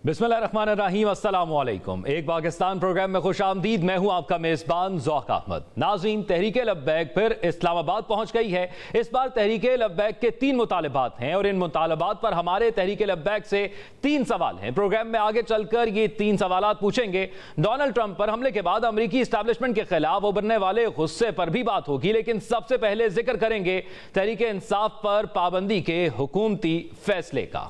बिस्मिल्लाहिर्रहमानिर्रहीम, अस्सलाम वालेकुम। एक पाकिस्तान प्रोग्राम में खुश आमदीद। मैं हूं आपका मेज़बान ज़ौक़ अहमद। नाज़रीन, तहरीक लब्बैक फिर इस्लामाबाद पहुंच गई है। इस बार तहरीक लब्बैक के 3 मुतालबात हैं और इन मुतालबात पर हमारे तहरीक लब्बैक से 3 सवाल हैं। प्रोग्राम में आगे चलकर ये 3 सवाल पूछेंगे। डोनाल्ड ट्रंप पर हमले के बाद अमरीकी इस्टेब्लिशमेंट के खिलाफ उभरने वाले गुस्से पर भी बात होगी, लेकिन सबसे पहले जिक्र करेंगे तहरीक इंसाफ पर पाबंदी के हुकूमती फैसले का।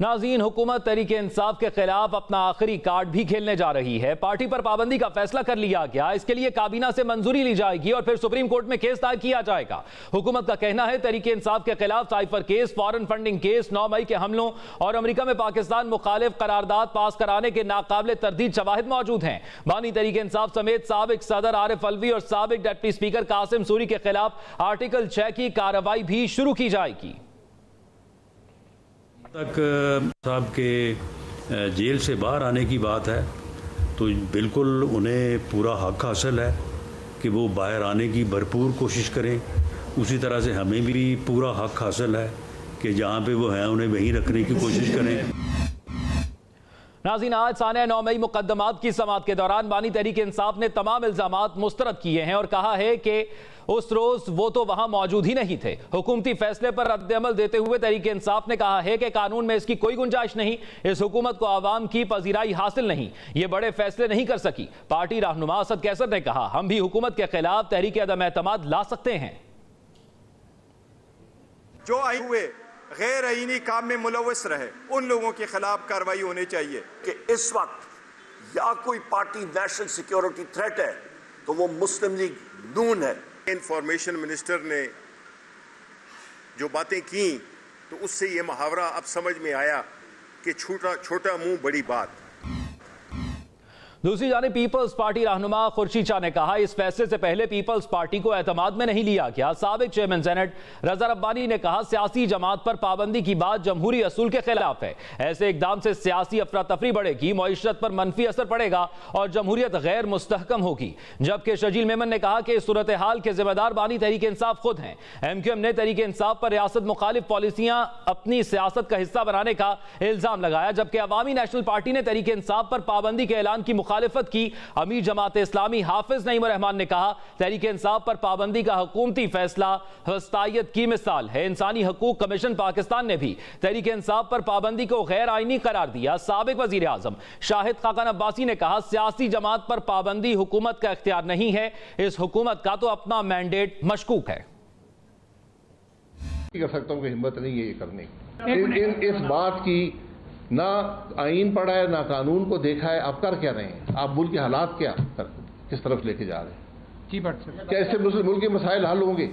नाज़रीन, हुकूमत तहरीक इंसाफ के खिलाफ अपना आखिरी कार्ड भी खेलने जा रही है। पार्टी पर पाबंदी का फैसला कर लिया गया। इसके लिए काबीना से मंजूरी ली जाएगी और फिर सुप्रीम कोर्ट में केस दायर किया जाएगा। हुकूमत का कहना है तहरीक इंसाफ के खिलाफ cipher case, foreign funding case, 9 मई के हमलों और अमेरिका में पाकिस्तान मुखालिफ करारदाद पास कराने के नाकाबिले तरदीद शवाहिद मौजूद हैं। बानी तहरीक इंसाफ समेत साबिक सदर आरिफ अलवी और साबिक डिप्टी स्पीकर कासिम सूरी के खिलाफ आर्टिकल 6 की कार्रवाई भी शुरू की जाएगी। तक साहब के जेल से बाहर आने की बात है तो बिल्कुल उन्हें पूरा हक हासिल है कि वो बाहर आने की भरपूर कोशिश करें। उसी तरह से हमें भी पूरा हक हासिल है कि जहाँ पे वो हैं उन्हें वहीं रखने की कोशिश करें। नाज़रीन, आज साने 9 मई मुकदमात की समाअत के दौरान बानी तहरीक इंसाफ ने तमाम इल्जामात मुस्तरद किए हैं और कहा है कि उस रोज वो तो वहां मौजूद ही नहीं थे। हुकूमती फैसले पर रद्द-ए-अमल देते हुए तहरीक इंसाफ ने कहा है कि कानून में इसकी कोई गुंजाइश नहीं। इस हुकूमत को आवाम की पजीराई हासिल नहीं, ये बड़े फैसले नहीं कर सकी। पार्टी रहनुमा असद कैसर ने कहा, हम भी हुकूमत के खिलाफ तहरीक अदम एतमाद ला सकते हैं। जो आए हुए गैर आईनी काम में मुलव्वस रहे उन लोगों के खिलाफ कार्रवाई होनी चाहिए। कि इस वक्त या कोई पार्टी नेशनल सिक्योरिटी थ्रेट है तो वो मुस्लिम लीग नून है। इंफॉर्मेशन मिनिस्टर ने जो बातें की तो उससे ये मुहावरा अब समझ में आया कि छोटा मुंह बड़ी बात। दूसरी जानिब पीपल्स पार्टी रहनुमा खुर्शीद शाह ने कहा, इस फैसले से पहले पीपल्स पार्टी को एतमाद में नहीं लिया गया। साबिक चेयरमैन सेनेट रजा रब्बानी ने कहा, सियासी जमात पर पाबंदी की बात जमहूरी असूल के खिलाफ है। ऐसे इकदाम से सियासी अफरा तफरी बढ़ेगी, मईशत पर मनफी असर पड़ेगा और जमहूरियत गैर मुस्तहकम होगी। जबकि शजील मेमन ने कहा कि इस सूरत हाल के जिम्मेदार बानी तहरीक इंसाफ खुद हैं। MQM ने तहरीक इंसाफ पर रियासत मुखालिफ पॉलिसियां अपनी सियासत का हिस्सा बनाने का इल्जाम लगाया, जबकि अवामी नेशनल पार्टी ने तहरीक इंसाफ पर पाबंदी के ऐलान की मुखालिफत की। अमीर जमात इस्लामी हाफिज नईम रहमान ने कहा, तहरीक इंसाफ पर पाबंदी का हुकूमती फैसला वस्तायत की मिसाल है। इंसानी हकूक कमीशन पाकिस्तान ने भी तहरीक इंसाफ पर पाबंदी को गैर आईनी करार दिया। साबिक वजीर आजम शाहिद खाकान अब्बासी ने कहा, सियासी जमात पर पाबंदी हुकूमत का इख्तियार नहीं है, इस हुकूमत का तो अपना मैंडेट मशकूक है। कर सकता हूं कि हिम्मत नहीं है ये करने की। इस बात की ना आईन पढ़ा है ना कानून को देखा है। आप कर क्या रहे हैं? आप मुल्क के हालात क्या किस तरफ लेके जा रहे हैं? कैसे मुल्क के मसाइल हल होंगे?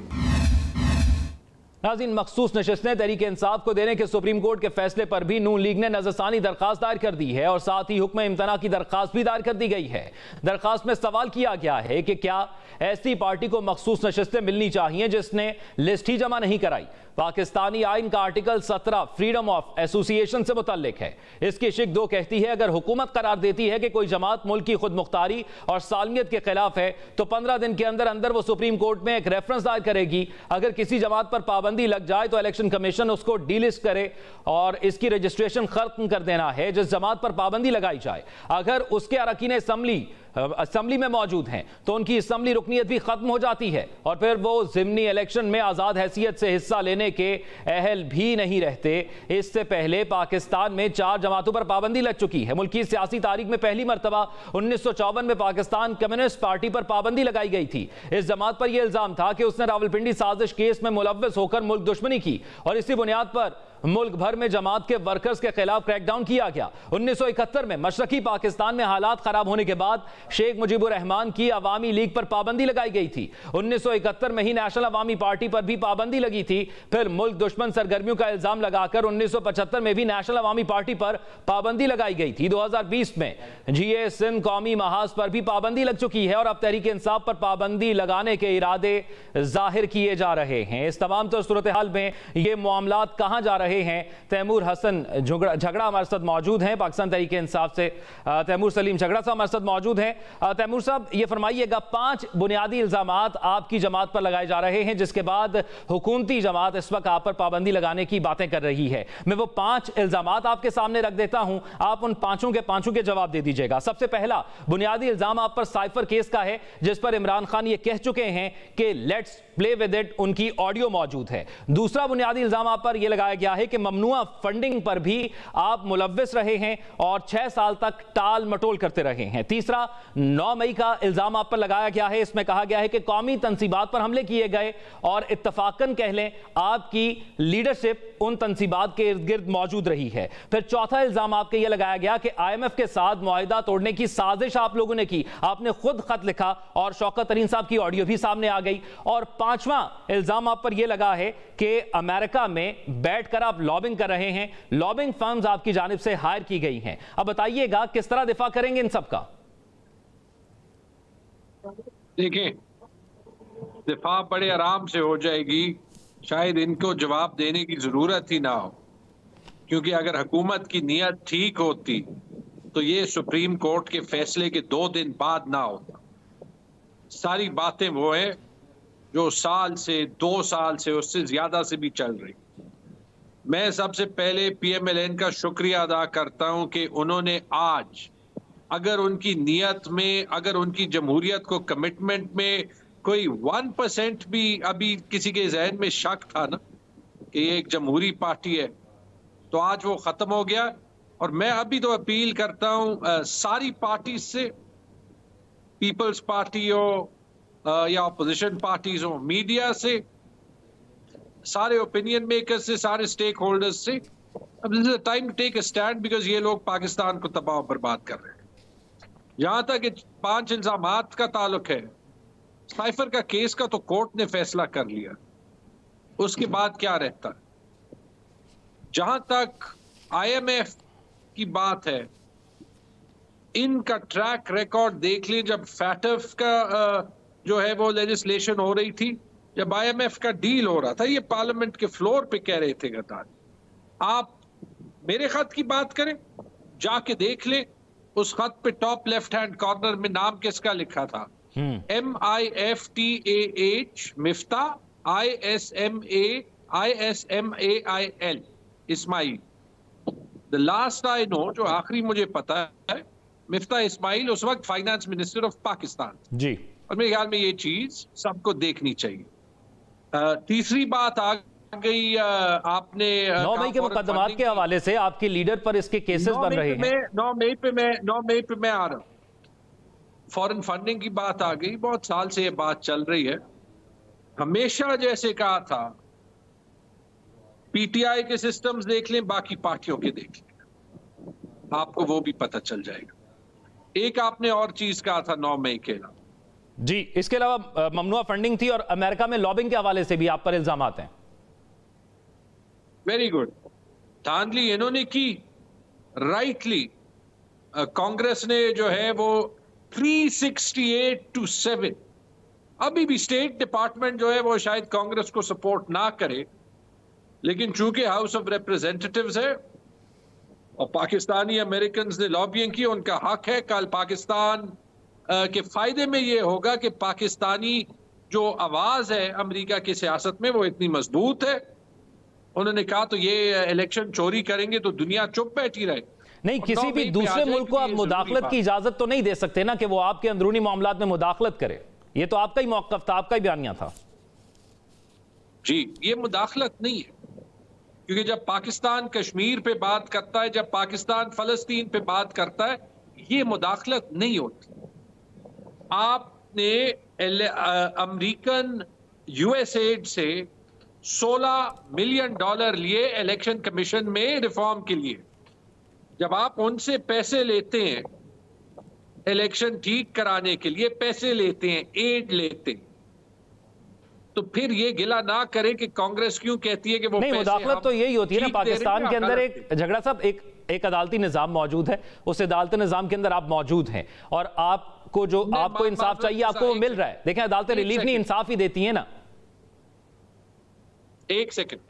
नाज़रीन, मखसूस नशिस्तें तहरीक इंसाफ को देने के सुप्रीम कोर्ट के फैसले पर भी नून लीग ने नजरसानी दरखास्त दायर कर दी है और साथ ही हुक्म इम्तना की दरखास्त भी दायर कर दी गई है। दरखास्त में सवाल किया गया है कि क्या ऐसी पार्टी को मखसूस नशिस्तें मिलनी चाहिए जिसने लिस्ट ही जमा नहीं कराई। पाकिस्तानी आइन का आर्टिकल 17 फ्रीडम ऑफ एसोसिएशन से मुतल्लिक है। इसकी शिक 2 कहती है, अगर हुकूमत करार देती है कि कोई जमात मुल्क की खुद मुख्तारी और सालमियत के खिलाफ है तो 15 दिन के अंदर अंदर वो सुप्रीम कोर्ट में एक रेफरेंस दायर करेगी। अगर किसी जमात पर पाबंदी लग जाए तो इलेक्शन कमीशन उसको डीलिस्ट करे और इसकी रजिस्ट्रेशन खत्म कर देना है जिस जमात पर पाबंदी लगाई जाए। अगर उसके अरकान असेंबली में मौजूद हैं तो उनकी असेंबली रुकनीत भी खत्म हो जाती है और फिर वो जिमनी इलेक्शन में आजाद हैसियत से हिस्सा लेने के अहल भी नहीं रहते। इससे पहले पाकिस्तान में 4 जमातों पर पाबंदी लग चुकी है। मुल्क की सियासी तारीख में पहली मरतबा 1954 में पाकिस्तान कम्युनिस्ट पार्टी पर पाबंदी लगाई गई थी। इस जमात पर यह इल्जाम था कि उसने रावलपिंडी साजिश केस में मुलव्वस होकर मुल्क दुश्मनी की और इसी बुनियाद पर मुल्क भर में जमात के वर्कर्स के खिलाफ क्रैकडाउन किया गया। 1971 में मशरकी पाकिस्तान में हालात खराब होने के बाद शेख मुजीबुर रहमान की अवामी लीग पर पाबंदी लगाई गई थी। 1971 में ही नेशनल अवामी पार्टी पर भी पाबंदी लगी थी। फिर मुल्क दुश्मन सरगर्मियों का इल्जाम लगाकर 1975 में भी नेशनल अवामी पार्टी पर पाबंदी लगाई गई थी। 2020 में GA सिंध कौमी महाज पर भी पाबंदी लग चुकी है और अब तहरीक इंसाफ पर पाबंदी लगाने के इरादे जाहिर किए जा रहे हैं। इस तमाम सूरत हाल में ये मामलात कहां जा रहे रहे हैं तैमूर हसन झगड़ा हमारे साथ मौजूद हैं पाकिस्तान तहरीक इंसाफ से। तैमूर सलीम झगड़ा साहब हमारे साथ मौजूद हैं। तैमूर साहब, ये फरमाइएगा, 5 बुनियादी इल्जामात आपकी जमात पर लगाए जा रहे हैं, जिसके बाद हुकूमती जमात इस वक्त आप पर पाबंदी लगाने की बातें कर रही है। मैं वो 5 इल्जामात आपके सामने रख देता हूं, आप उन पांचों के जवाब दे दीजिएगा। सबसे पहला बुनियादी इल्जाम आप पर साइफर केस का है, जिस पर इमरान खान ये कह चुके हैं कि लेट्स प्ले विद इट, उनकी ऑडियो मौजूद है। दूसरा बुनियादी इल्जाम आप पर यह लगाया गया है कि ममनुआ फंडिंग पर भी आप मुलव्विस रहे हैं और 6 साल तक टाल मटोल करते रहे हैं। तीसरा 9 मई का इल्जाम आप पर लगाया गया है, इसमें कहा गया है कि कौमी तंसीबात पर हमले किए गए और इत्तफाकन कह लें आपकी लीडरशिप उन तंसीबात के इर्द गिर्द मौजूद रही है। फिर चौथा इल्जाम आपके यह लगाया गया कि IMF के साथ मुआहिदा तोड़ने की साजिश आप लोगों ने की, आपने खुद खत लिखा और शौकत तरीन साहब की ऑडियो भी सामने आ गई। और पांचवा इल्जाम आप पर यह लगा है कि अमेरिका में बैठकर आप लॉबिंग कर रहे हैं, लॉबिंग फर्म्स आपकी जानिब से हायर की गई हैं। अब बताइएगा किस तरह दिफा करेंगे इन सब का? देखें, दिफा बड़े आराम से हो जाएगी, शायद इनको जवाब देने की जरूरत ही ना हो, क्योंकि अगर हुकूमत की नीयत ठीक होती तो ये सुप्रीम कोर्ट के फैसले के 2 दिन बाद ना होता। सारी बातें वो है जो साल से 2 साल से उससे ज्यादा से भी चल रही। मैं सबसे पहले PMLN का शुक्रिया अदा करता हूं कि उन्होंने आज, अगर उनकी नीयत में, अगर उनकी जमहूरियत को कमिटमेंट में कोई 1% भी अभी किसी के जहन में शक था ना कि ये एक जमहूरी पार्टी है, तो आज वो खत्म हो गया। और मैं अभी तो अपील करता हूं सारी पार्टी से, पीपल्स पार्टी हो या अपोजिशन पार्टीज हो, मीडिया से, सारे ओपिनियन मेकर्स से, सारे स्टेक होल्डर्स से, अब this is the time to take a stand, because ये लोग पाकिस्तान को तबाह और बर्बाद कर रहे हैं। जहां तक 5 इल्जामात का ताल्लुक है, साइफर का केस का तो कोर्ट ने फैसला कर लिया, उसके बाद क्या रहता है। जहां तक IMF की बात है, इनका ट्रैक रिकॉर्ड देख लें। जब FATF का जो है वो लेजिस्लेशन हो रही थी, जब IMF का डील हो रहा था, ये पार्लियामेंट के फ्लोर पे कह रहे थे गद्दारी। आप मेरे खत की बात करें, जाके देख लें, उस खत पे टॉप लेफ्ट हैंड कॉर्नर में नाम किसका लिखा था, MIFTAH, Miftah, ISMAIL, Ismail. The last I know, जो आखिरी मुझे पता है, मिफ्ता इस्माइल उस वक्त फाइनेंस मिनिस्टर ऑफ पाकिस्तान जी। और मेरे ख्याल में ये चीज सबको देखनी चाहिए। तीसरी बात आ गई, आपने 9 मई के मुकदमात के हवाले से आपके लीडर पर इसके केसेस बन रहे हैं। 9 मई पे मैं आ रहा हूं। फॉरेन फंडिंग की बात आ गई, बहुत साल से ये बात चल रही है। हमेशा जैसे कहा था, PTI के सिस्टम्स देख लें, बाकी पार्टियों के देख लें, आपको वो भी पता चल जाएगा। एक आपने और चीज कहा था 9 मई के अलावा जी, इसके अलावा ममनुआ फंडिंग थी और अमेरिका में लॉबिंग के हवाले से भी आप पर इल्जामात हैं। वेरी गुड, धांधली इन्होंने की, राइटली। कांग्रेस ने जो है वो 368-7, अभी भी स्टेट डिपार्टमेंट जो है वो शायद कांग्रेस को सपोर्ट ना करे, लेकिन चूंकि हाउस ऑफ रिप्रेजेंटेटिव्स है और पाकिस्तानी अमेरिकन ने लॉबिंग की, उनका हक है। कल पाकिस्तान के फायदे में ये होगा कि पाकिस्तानी जो आवाज है अमेरिका की सियासत में वो इतनी मजबूत है। उन्होंने कहा तो ये इलेक्शन चोरी करेंगे तो दुनिया चुप बैठी रहे। नहीं, किसी भी दूसरे मुल्क को आप मुदाखलत की इजाजत तो नहीं दे सकते ना कि वो आपके अंदरूनी मामलात में मुदाखलत करे। ये तो आपका ही मौक़िफ़ था, आपका ही बयानिया था। जी, ये मुदाखलत नहीं है, क्योंकि जब पाकिस्तान कश्मीर पे बात करता है, जब पाकिस्तान फलस्तीन पे बात करता है, ये मुदाखलत नहीं होती। आपने अमेरिकन USAID से $16 मिलियन लिए इलेक्शन कमीशन में रिफॉर्म के लिए। जब आप उनसे पैसे लेते हैं, इलेक्शन ठीक कराने के लिए पैसे लेते हैं, एड लेते हैं, तो फिर ये गिला ना करें कि कांग्रेस क्यों कहती है कि वो नहीं। मुदाखलत तो यही होती है ना, पाकिस्तान के अंदर एक झगड़ा साहब, एक अदालती निजाम मौजूद है, उस अदालती निजाम के अंदर आप मौजूद हैं और आपको जो आपको इंसाफ चाहिए आपको वो मिल रहा है। देखें, अदालतें रिलीफ नहीं, इंसाफ ही देती है ना। एक सेकंड,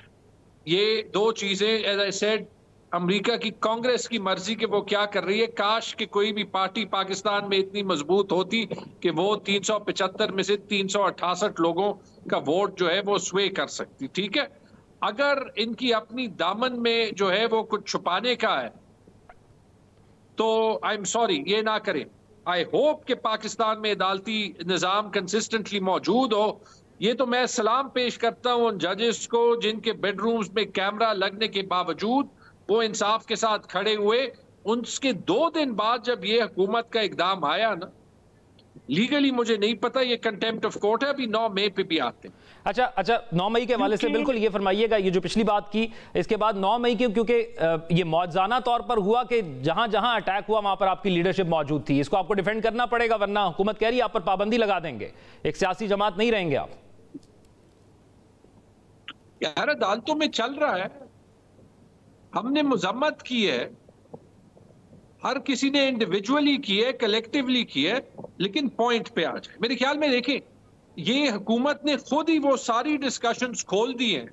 ये दो चीजें, एज आई सेड, अमेरिका की कांग्रेस की मर्जी के वो क्या कर रही है। काश कि कोई भी पार्टी पाकिस्तान में इतनी मजबूत होती कि वो 375 में से 368 लोगों का वोट जो है वो स्वे कर सकती। ठीक है, अगर इनकी अपनी दामन में जो है वो कुछ छुपाने का है तो आई एम सॉरी, ये ना करें। आई होप कि पाकिस्तान में अदालती निज़ाम कंसिस्टेंटली मौजूद हो। ये तो मैं सलाम पेश करता हूं उन जजेस को जिनके बेडरूम्स में कैमरा लगने के बावजूद वो इंसाफ के साथ खड़े हुए। उसके 2 दिन बाद जब ये हुकूमत का इकदाम आया ना, लीगली मुझे नहीं पता, ये कंटेम्प्ट ऑफ कोर्ट है, अभी 9 मई पे भी आते हैं। अच्छा 9 मई के हवाले से बिल्कुल ये फरमाइएगा, ये जो पिछली बात की इसके बाद 9 मई की, क्योंकि ये मौजाना तौर पर हुआ कि जहां जहां अटैक हुआ वहां पर आपकी लीडरशिप मौजूद थी, इसको आपको डिफेंड करना पड़ेगा, वरना हुकूमत कह रही है आप पर पाबंदी लगा देंगे, एक सियासी जमात नहीं रहेंगे आप। यार अदालतों में चल रहा है, हमने मुजम्मत की है, हर किसी ने इंडिविजुअली की है, कलेक्टिवली की है, लेकिन पॉइंट पे आ जाए। मेरे ख्याल में देखें, ये हुकूमत ने खुद ही वो सारी डिस्कशंस खोल दी हैं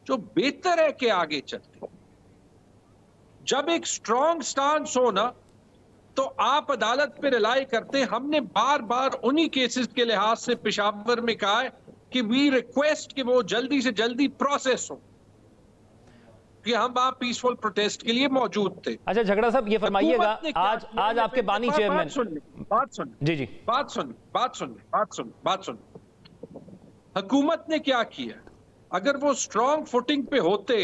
जो बेहतर है कि आगे चलते। जब एक स्ट्रॉन्ग स्टांस हो ना तो आप अदालत पे रिलाई करते। हमने बार बार उन्हीं केसेस के लिहाज से पेशावर में कहा है कि वी रिक्वेस्ट कि वो जल्दी से जल्दी प्रोसेस हो, कि हम वहां पीसफुल प्रोटेस्ट के लिए मौजूद थे। अच्छा झगड़ा साहब, ये फरमाइएगा, आज आपके बानी चेयरमैन, बात सुन। हुकूमत ने क्या किया? अगर वो स्ट्रॉन्ग फुटिंग पे होते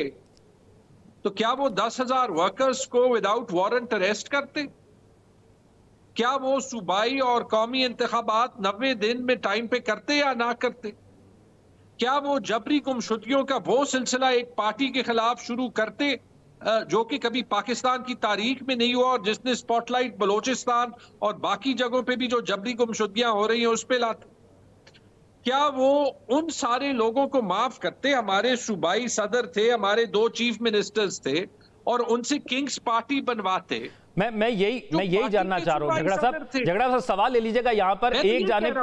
तो क्या वो 10,000 वर्कर्स को विदाउट वारंट अरेस्ट करते? क्या वो सूबाई और कौमी इंतखाबात 90 दिन में टाइम पे करते या ना करते? क्या वो जबरी गुमशुदगियों का वो सिलसिला एक पार्टी के खिलाफ शुरू करते जो कि कभी पाकिस्तान की तारीख में नहीं हुआ और जिसने स्पॉटलाइट बलोचिस्तान और बाकी जगहों पे भी जो जबरी गुमशुदगियां हो रही हैं उस पे लाते? क्या वो उन सारे लोगों को माफ करते? हमारे सूबाई सदर थे, हमारे 2 चीफ मिनिस्टर्स थे और उनसे किंग्स पार्टी बनवाते। मैं यही जानना चाह रहा हूँ झगड़ा साहब, सवाल ले लीजिएगा यहाँ पर, एक जानिब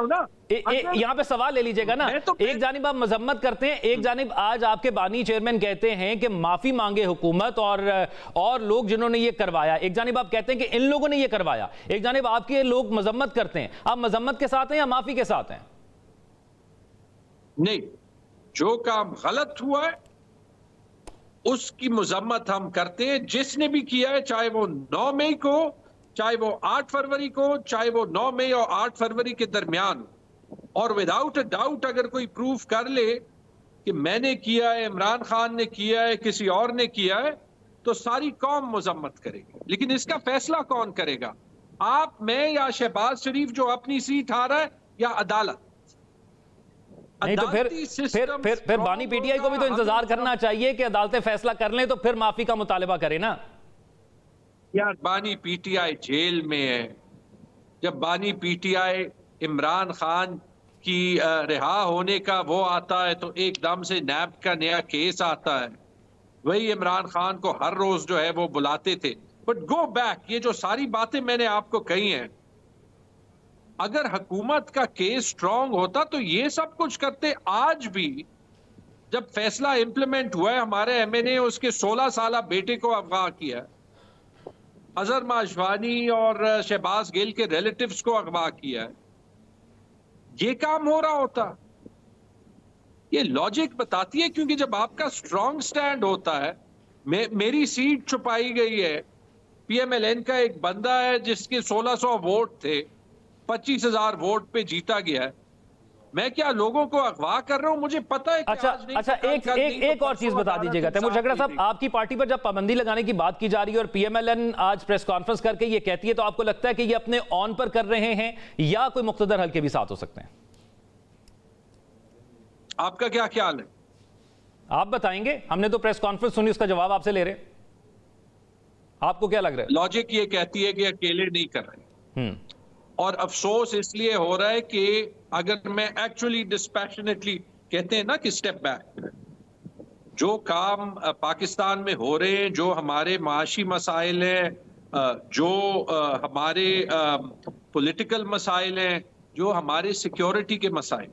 यहाँ पे सवाल ले लीजिएगा ना, एक जानिब आप मजम्मत करते हैं, एक जानिब आज आपके बानी चेयरमैन कहते हैं कि माफी मांगे हुकूमत और लोग जिन्होंने ये करवाया। एक जानिब आप कहते हैं कि इन लोगों ने ये करवाया, एक जानिब आपके लोग मजम्मत करते हैं। आप मजम्मत के साथ हैं या माफी के साथ हैं? नहीं, जो काम गलत हुआ है उसकी मुजम्मत हम करते हैं, जिसने भी किया है, चाहे वो 9 मई को, चाहे वो 8 फरवरी को, चाहे वो 9 मई और 8 फरवरी के दरमियान। और विदाउट अ डाउट अगर कोई प्रूफ कर ले कि मैंने किया है, इमरान खान ने किया है, किसी और ने किया है, तो सारी कौम मुजम्मत करेगी। लेकिन इसका फैसला कौन करेगा? आप, मैं या शहबाज शरीफ जो अपनी सीट हारा है, या अदालत? नहीं तो फिर बानी पीटीआई को भी तो इंतजार करना चाहिए कि अदालतें फैसला कर लें तो फिर माफी का मुतालबा करें ना। यार बानी पीटीआई जेल में है। जब बानी पीटीआई इमरान खान की रिहा होने का वो आता है तो एकदम से नैब का नया केस आता है। वही इमरान खान को हर रोज जो है वो बुलाते थे। बट गो बैक, ये जो सारी बातें मैंने आपको कही हैं, अगर हुकूमत का केस स्ट्रांग होता तो ये सब कुछ करते। आज भी जब फैसला इंप्लीमेंट हुआ है, हमारे एमएनए उसके 16 साल बेटे को अगवा किया, अजहर माशवानी और शहबाज गिल के रिलेटिव्स को अगवा किया, ये काम हो रहा होता। ये लॉजिक बताती है, क्योंकि जब आपका स्ट्रांग स्टैंड होता है, मेरी सीट छुपाई गई है, पीएमएलएन का एक बंदा है जिसके 1600 वोट थे, 25,000 वोट पे जीता गया है। मैं क्या लोगों को अगवा कर रहा हूं? मुझे पता है कि अच्छा एक और चीज बता दीजिएगा तैमूर झगड़ा साहब, आपकी पार्टी पर जब पाबंदी लगाने की बात की जा रही है और पीएमएलएन आज प्रेस कॉन्फ्रेंस करके ये कहती है, तो आपको लगता है कि ये अपने ऑन पर कर रहे हैं या कोई मुख्तदर हल्के भी साथ हो सकते हैं? आपका क्या ख्याल है? आप बताएंगे, हमने तो प्रेस कॉन्फ्रेंस सुनी, उसका जवाब आपसे ले रहे। आपको क्या लग रहा है? लॉजिक ये कहती है कि अकेले नहीं कर रहे, और अफसोस इसलिए हो रहा है कि अगर मैं एक्चुअली डिस्पैशनेटली, कहते हैं ना कि स्टेप बैक, जो काम पाकिस्तान में हो रहे हैं, जो हमारे माशी मसाइल हैं, जो हमारे पॉलिटिकल मसाइल हैं, जो हमारे सिक्योरिटी के मसाइल,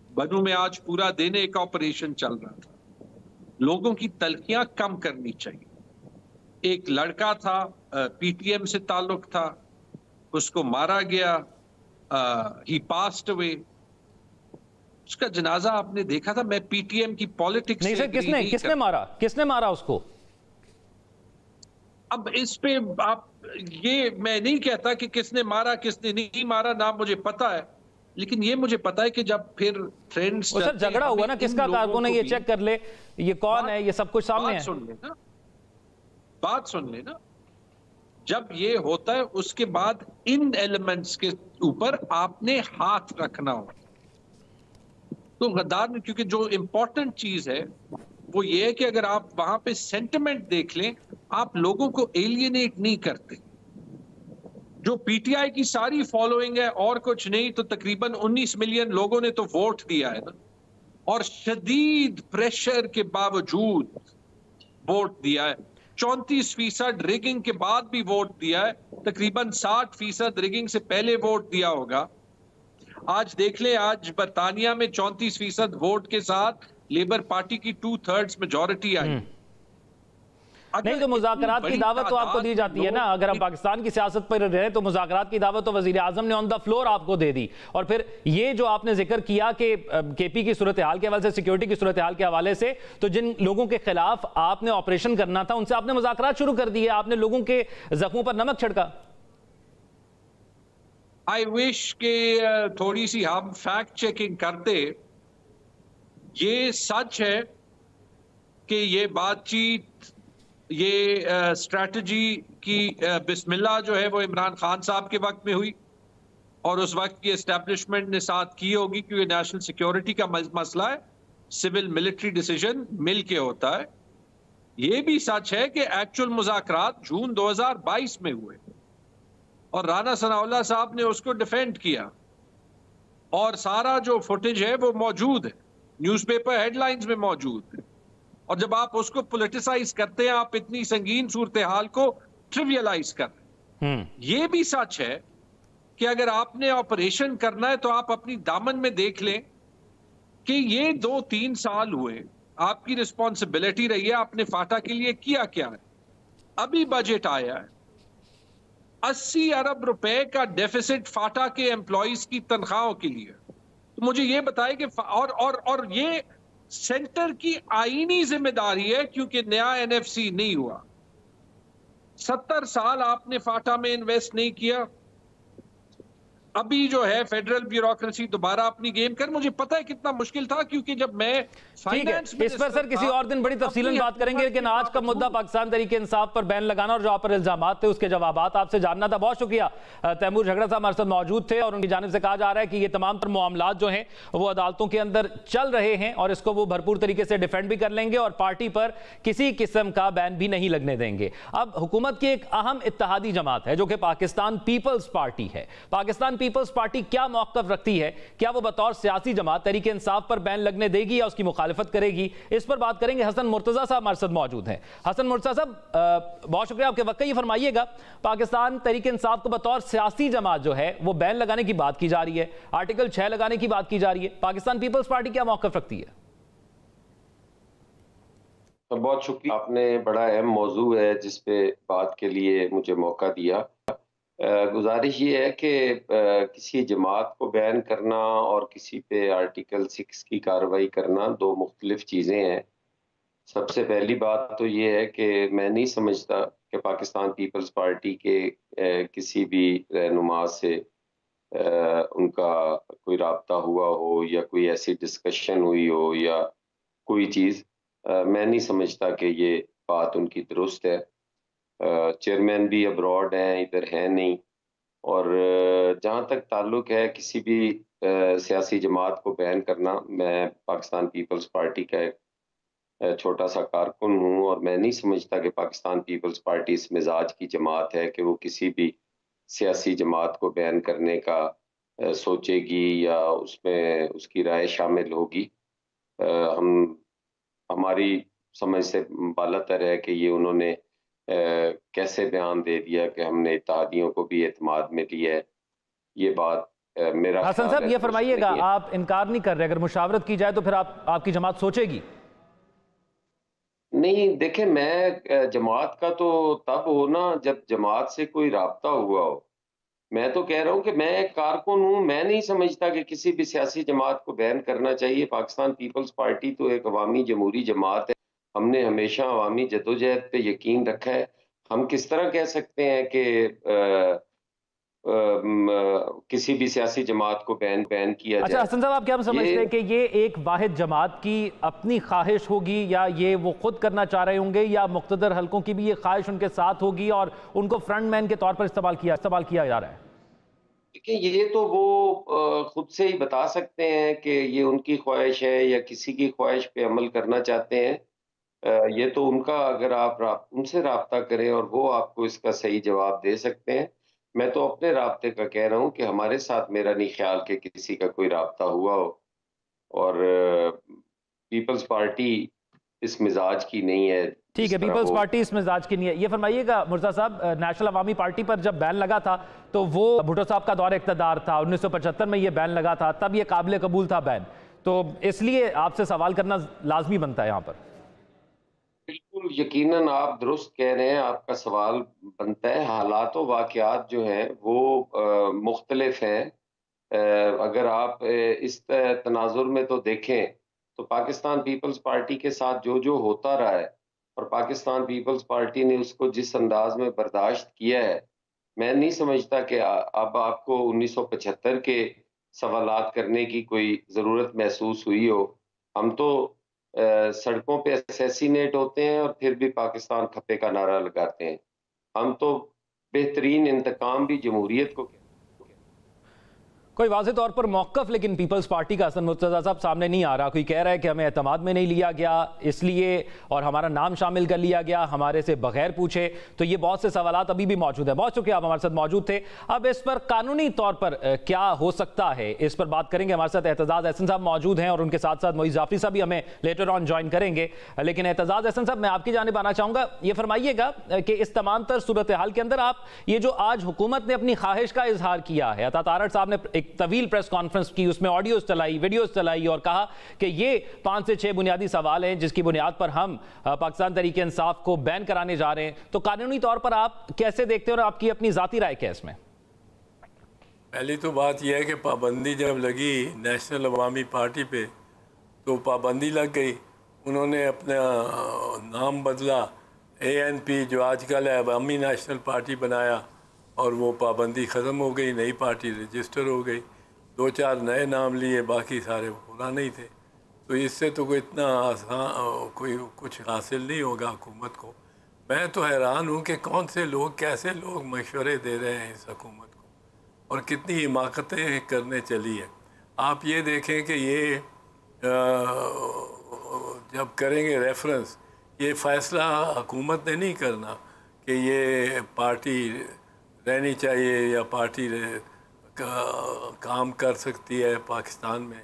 बनू में आज पूरा दिन एक ऑपरेशन चल रहा था। लोगों की तलखियां कम करनी चाहिए। एक लड़का था, पीटीएम से ताल्लुक था, उसको मारा गया, ही पास्ड अवे। उसका जनाजा आपने देखा था। मैं पीटीएम की पॉलिटिक्स नहीं सर, किसने मारा उसको? अब इस पे आप, ये मैं नहीं कहता कि किसने मारा किसने नहीं मारा, ना मुझे पता है, लेकिन ये मुझे पता है कि जब फिर ट्रेंड्स सर झगड़ा हुआ ना, किसका कारकुन है ये चेक कर ले, ये कौन है, ये सब कुछ सामने है। बात सुन लेना। जब ये होता है उसके बाद इन एलिमेंट्स के ऊपर आपने हाथ रखना हो। तो गद्दार में, क्योंकि जो इंपॉर्टेंट चीज है वो ये है कि अगर आप वहां पे सेंटिमेंट देख लें, आप लोगों को एलियनेट नहीं करते। जो पीटीआई की सारी फॉलोइंग है और कुछ नहीं, तो तकरीबन 19 मिलियन लोगों ने तो वोट दिया है ना, और शदीद प्रेशर के बावजूद वोट दिया है। 34% रिगिंग के बाद भी वोट दिया है, तकरीबन 60% रिगिंग से पहले वोट दिया होगा। आज देख लें, आज बर्तानिया में 34% वोट के साथ लेबर पार्टी की 2/3 मेजॉरिटी आई। नहीं तो मुज़ाकरात की दावत तो आपको दी जाती है ना। अगर हम पाकिस्तान की सियासत पर रहे तो मुज़ाकरात की दावत तो वज़ीर आज़म ने ऑन द फ्लोर आपको दे दी। और फिर ये जो आपने जिक्र किया कि केपी की सूरत हाल के हवाले से, सिक्योरिटी की सूरत हाल के हवाले से, तो जिन लोगों के खिलाफ आपने ऑपरेशन करना था उनसे आपने मुज़ाकरात शुरू कर दिए, आपने लोगों के जख्मों पर नमक छिड़का। आई विश के थोड़ी सी हम फैक्ट चेकिंग करते। ये सच है कि ये बातचीत, ये स्ट्रैटेजी की बिस्मिल्लाह जो है वो इमरान खान साहब के वक्त में हुई, और उस वक्त की एस्टेब्लिशमेंट ने साथ की होगी, क्योंकि नेशनल सिक्योरिटी का मसला है, सिविल मिलिट्री डिसीजन मिल के होता है। ये भी सच है कि एक्चुअल मुज़ाकरात जून 2022 में हुए और राना सनाउल्लाह साहब ने उसको डिफेंड किया, और सारा जो फुटेज है वो मौजूद है, न्यूज़पेपर हेडलाइंस में मौजूद है। और जब आप उसको पॉलिटिसाइज करते हैं, आप इतनी संगीन सूरत हाल को ट्रिवियलाइज कर रहे हैं। ये भी सच है कि अगर आपने ऑपरेशन करना है तो आप अपनी दामन में देख लें कि ये 2-3 साल हुए, आपकी रिस्पॉन्सिबिलिटी रही है, आपने फाटा के लिए किया क्या है। अभी बजट आया है, 80 अरब रुपए का डेफिसिट फाटा के एम्प्लॉइज की तनख्वाहों के लिए। तो मुझे ये बताए कि और ये सेंटर की आईनी जिम्मेदारी है, क्योंकि नया एनएफसी नहीं हुआ। 70 साल आपने फाटा में इन्वेस्ट नहीं किया। अभी जो है फेडरल ब्यूरोक्रेसी दोबारा अपनी गेम कर। मुझे पता है कितना मुश्किल था, क्योंकि जब मैं फाइनेंस इस पर सर किसी और दिन बड़ी तफसीलन बात करेंगे, लेकिन आज का मुद्दा पाकिस्तान तहरीक इंसाफ पर बैन लगाना और जो आप पर इल्जामात थे उसके जवाबात आपसे जानना था। बहुत शुक्रिया। तैमूर झगड़ा साहब हमारे साथ मौजूद थे और उनकी जानिब से कहा जा रहा है कि ये तमाम तर मामलात जो हैं वो अदालतों के अंदर चल रहे हैं और इसको वो भरपूर तरीके से डिफेंड भी कर लेंगे और पार्टी पर किसी किस्म का बैन भी नहीं लगने देंगे। अब हुकूमत की एक अहम इत्तेहादी जमात है जो कि पाकिस्तान पीपल्स पार्टी है। पाकिस्तान पीपल्स पार्टी क्या मौक़िफ़ रखती है? क्या वो बतौर सियासी जमात तहरीक इंसाफ पर बैन लगने देगी या उसकी मुखालिफत करेगी? इस पर बात करेंगे। हसन मुर्तज़ा साहब हमारे साथ मौजूद हैं। हसन मुर्तज़ा साहब, बहुत शुक्रिया आपके वक्त का। ये फरमाइएगा, पाकिस्तान तहरीक इंसाफ को बतौर सियासी जमात जो है वो बैन लगाने की बात की जा रही है, आर्टिकल 6 लगाने की बात की जा रही है, पाकिस्तान पीपल्स पार्टी क्या मौक़िफ़ रखती है? तो बहुत शुक्रिया, आपने बड़ा अहम मौजू है जिस पे बात के लिए मुझे मौका दिया। गुजारिश ये है कि किसी जमात को बैन करना और किसी पे आर्टिकल 6 की कार्रवाई करना दो मुख्तलिफ चीज़ें हैं। सबसे पहली बात तो ये है कि मैं नहीं समझता कि पाकिस्तान पीपल्स पार्टी के किसी भी रहनुमा से उनका कोई राब्ता हुआ हो या कोई ऐसी डिस्कशन हुई हो या कोई चीज़, मैं नहीं समझता कि ये बात उनकी दुरुस्त है। चेयरमैन भी अब्रॉड हैं, इधर हैं नहीं। और जहाँ तक ताल्लुक है किसी भी सियासी जमात को बैन करना, मैं पाकिस्तान पीपल्स पार्टी का एक छोटा सा कारकुन हूँ और मैं नहीं समझता कि पाकिस्तान पीपल्स पार्टी इस मिजाज की जमात है कि वो किसी भी सियासी जमात को बैन करने का सोचेगी या उसमें उसकी राय शामिल होगी। हमारी समझ से बालातर है कि ये उन्होंने कैसे बयान दे दिया कि हमने इत्तेहादियों को भी एतमाद में लिया है। ये बात मेरा हसन साहब ये फरमाइएगा, आप इनकार नहीं कर रहे, अगर मुशावरत की जाए तो फिर आपकी जमात सोचेगी? नहीं देखें, मैं जमात का तो तब हो ना जब जमात से कोई राब्ता हुआ हो। मैं तो कह रहा हूँ कि मैं एक कारकुन हूँ, मैं नहीं समझता कि किसी भी सियासी जमात को बैन करना चाहिए। पाकिस्तान पीपल्स पार्टी तो एक अवामी जमहूरी जमात है। हमने हमेशा अवामी जदोजहद पे यकीन रखा है। हम किस तरह कह सकते हैं कि किसी भी सियासी जमात को बैन किया अच्छा जाए। हसन साहब, आप क्या समझते हैं कि ये एक वाहिद जमात की अपनी ख्वाहिश होगी, या ये वो खुद करना चाह रहे होंगे, या मुख्तदर हलकों की भी ये ख्वाहिश उनके साथ होगी और उनको फ्रंट मैन के तौर पर इस्तेमाल किया जा रहा है? देखिए, ये तो वो खुद से ही बता सकते हैं कि ये उनकी ख्वाहिश है या किसी की ख्वाहिश पे अमल करना चाहते हैं। ये तो उनका, अगर आप उनसे राब्ता करें और वो आपको इसका सही जवाब दे सकते हैं। मैं तो अपने राब्ते का कह रहा हूँ कि हमारे साथ मेरा नहीं ख्याल कि किसी का कोई राब्ता हुआ हो, और पीपल्स पार्टी इस मिजाज की नहीं है। ठीक है, पीपल्स पार्टी इस मिजाज की नहीं है। ये फरमाइएगा मुर्तज़ा साहब, नेशनल अवामी पार्टी पर जब बैन लगा था तो वो भुट्टो साहब का दौर इक़्तिदार था, 1975 में ये बैन लगा था, तब ये काबिल कबूल था बैन, तो इसलिए आपसे सवाल करना लाजमी बनता है यहाँ पर। बिल्कुल, यकीनन आप दुरुस्त कह रहे हैं, आपका सवाल बनता है। हालात व वाक़यात जो हैं वो मुख्तलिफ हैं। अगर आप इस तनाजुर में तो देखें तो पाकिस्तान पीपल्स पार्टी के साथ जो होता रहा है और पाकिस्तान पीपल्स पार्टी ने उसको जिस अंदाज में बर्दाश्त किया है, मैं नहीं समझता कि अब आपको 1975 के सवालात करने की कोई ज़रूरत महसूस हुई हो। हम तो सड़कों पे असैसिनेट होते हैं और फिर भी पाकिस्तान खप्पे का नारा लगाते हैं। हम तो बेहतरीन इंतकाम भी जमहूरियत को कोई वाज़ेह तौर पर मौक़िफ़ लेकिन पीपल्स पार्टी का हसन मुर्तज़ा साहब सामने नहीं आ रहा। कोई कह रहा है कि हमें एतमाद में नहीं लिया गया इसलिए, और हमारा नाम शामिल कर लिया गया हमारे से बगैर पूछे। तो ये बहुत से सवालात अभी भी मौजूद है। बहुत शुक्रिया, आप हमारे साथ मौजूद थे। अब इस पर कानूनी तौर पर क्या हो सकता है, इस पर बात करेंगे। हमारे साथ एतजाज़ अहसन साहब मौजूद हैं और उनके साथ साथ मोइज़ जाफरी साहब भी हमें लेटर ऑन ज्वाइन करेंगे। लेकिन एतजाज़ अहसन साहब, मैं आपकी जानिब आना चाहूँगा। ये फरमाइएगा कि इस तमाम तर सूरत हाल के अंदर आप ये जो आज हुकूमत ने अपनी ख्वाहिश का इजहार किया है, अता तारड़ साहब ने एक तवील प्रेस कॉन्फ्रेंस की, उसमें ऑडियोज चलाई, वीडियोज चलाई और कहा कि ये 5 से 6 बुनियादी सवाल हैं जिसकी बुनियाद पर हम पाकिस्तान तहरीक इंसाफ को बैन कराने जा रहे हैं। तो कानूनी तौर पर आप कैसे देखते हैं और आपकी अपनी जाती राय क्या है इसमें? पहली तो बात यह है कि पाबंदी जब लगी नेशनल अवामी पार्टी पे तो पाबंदी लग गई। उन्होंने अपना नाम बदला, ANP जो आजकल है अवामी नेशनल पार्टी बनाया, और वो पाबंदी ख़त्म हो गई, नई पार्टी रजिस्टर हो गई। 2-4 नए नाम लिए, बाकी सारे पुराने ही थे। तो इससे तो कोई इतना आसान कोई कुछ हासिल नहीं होगा हुकूमत को। मैं तो हैरान हूँ कि कौन से लोग, कैसे लोग मशवरे दे रहे हैं इस हुकूमत को, और कितनी हिमाकतें करने चली है। आप ये देखें कि ये जब करेंगे रेफरेंस, ये फ़ैसला हुकूमत ने नहीं करना कि ये पार्टी रहनी चाहिए या पार्टी काम कर सकती है पाकिस्तान में,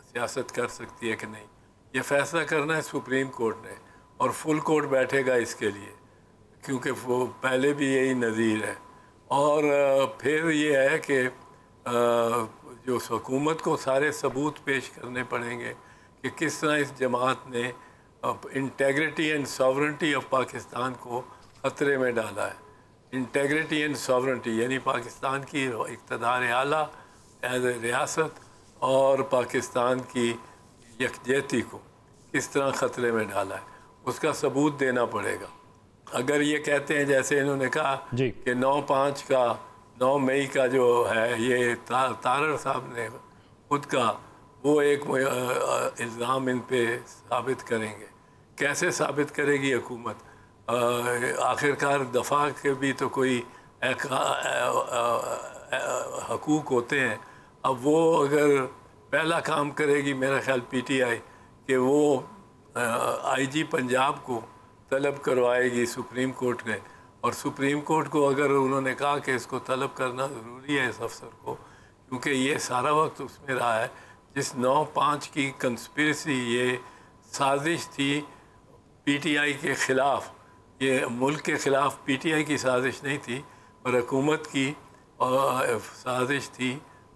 सियासत कर सकती है कि नहीं। ये फ़ैसला करना है सुप्रीम कोर्ट ने, और फुल कोर्ट बैठेगा इसके लिए, क्योंकि वो पहले भी यही नज़ीर है। और फिर ये है कि जो हुकूमत को सारे सबूत पेश करने पड़ेंगे कि किस तरह इस जमात ने integrity and sovereignty of Pakistan को ख़तरे में डाला है। इंटेग्रिटी एंड सॉवरेंटी यानी पाकिस्तान की इक़्तिदार आला एज ए रियासत और पाकिस्तान की यकजहती को किस तरह ख़तरे में डाला है, उसका सबूत देना पड़ेगा। अगर ये कहते हैं जैसे इन्होंने कहा कि 9 मई का जो है ये तारड़ साहब ने खुद का वो एक इल्ज़ाम इन पे साबित करेंगे। कैसे साबित करेगी हुकूमत? आखिरकार दफा के भी तो कोई हकूक़ होते हैं। अब वो अगर पहला काम करेगी मेरा ख्याल PTI कि वो IG पंजाब को तलब करवाएगी सुप्रीम कोर्ट में, और सुप्रीम कोर्ट को अगर उन्होंने कहा कि इसको तलब करना ज़रूरी है इस अफसर को, क्योंकि ये सारा वक्त उसमें रहा है जिस 9/5 की कंस्पिरेसी, ये साजिश थी PTI के ख़िलाफ़। ये मुल्क के ख़िलाफ़ PTI की साजिश नहीं थी, पर हुकूमत की साजिश थी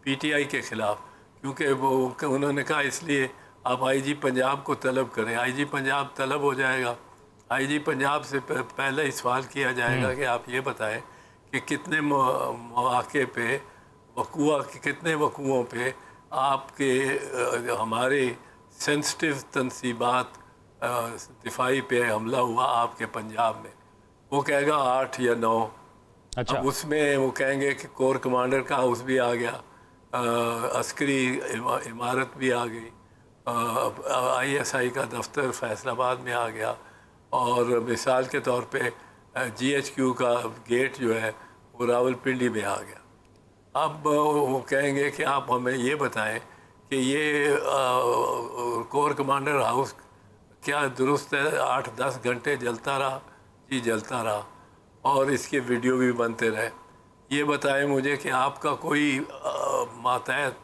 PTI के ख़िलाफ़, क्योंकि वो उन्होंने कहा इसलिए आप आईजी पंजाब को तलब करें, आईजी पंजाब तलब हो जाएगा। आईजी पंजाब से पहले ही सवाल किया जाएगा कि आप ये बताएं कि कितने मौके पे कितने वकूओं पे आपके हमारे सेंसिटिव तनसीबात दिफाई पे हमला हुआ आपके पंजाब में। वो कहेगा 8 या 9। अच्छा। अब उसमें वो कहेंगे कि कोर कमांडर का हाउस भी आ गया, अस्करी इमारत भी आ गई, ISI का दफ्तर फैसलाबाद में आ गया, और मिसाल के तौर पे GHQ का गेट जो है वो रावलपिंडी में आ गया। अब वो कहेंगे कि आप हमें ये बताएं कि ये कोर कमांडर हाउस क्या दुरुस्त है? 8-10 घंटे जलता रहा? जी जलता रहा, और इसके वीडियो भी बनते रहे। ये बताएं मुझे कि आपका कोई मातहत,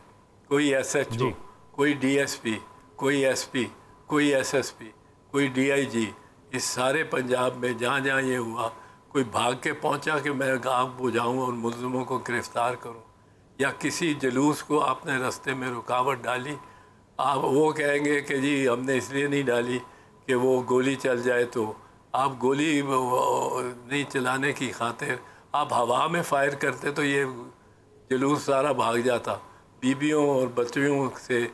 कोई SHO, कोई DSP, कोई SP, कोई SSP, कोई DIG, इस सारे पंजाब में जहाँ जहाँ ये हुआ, कोई भाग के पहुँचा कि मैं आग बुझाऊँ और मुलज़िमों को गिरफ़्तार करूँ, या किसी जुलूस को आपने रास्ते में रुकावट डाली? आप वो कहेंगे कि जी हमने इसलिए नहीं डाली कि वो गोली चल जाए, तो आप गोली नहीं चलाने की खातिर आप हवा में फायर करते तो ये जुलूस सारा भाग जाता। बीबियों और बच्चियों से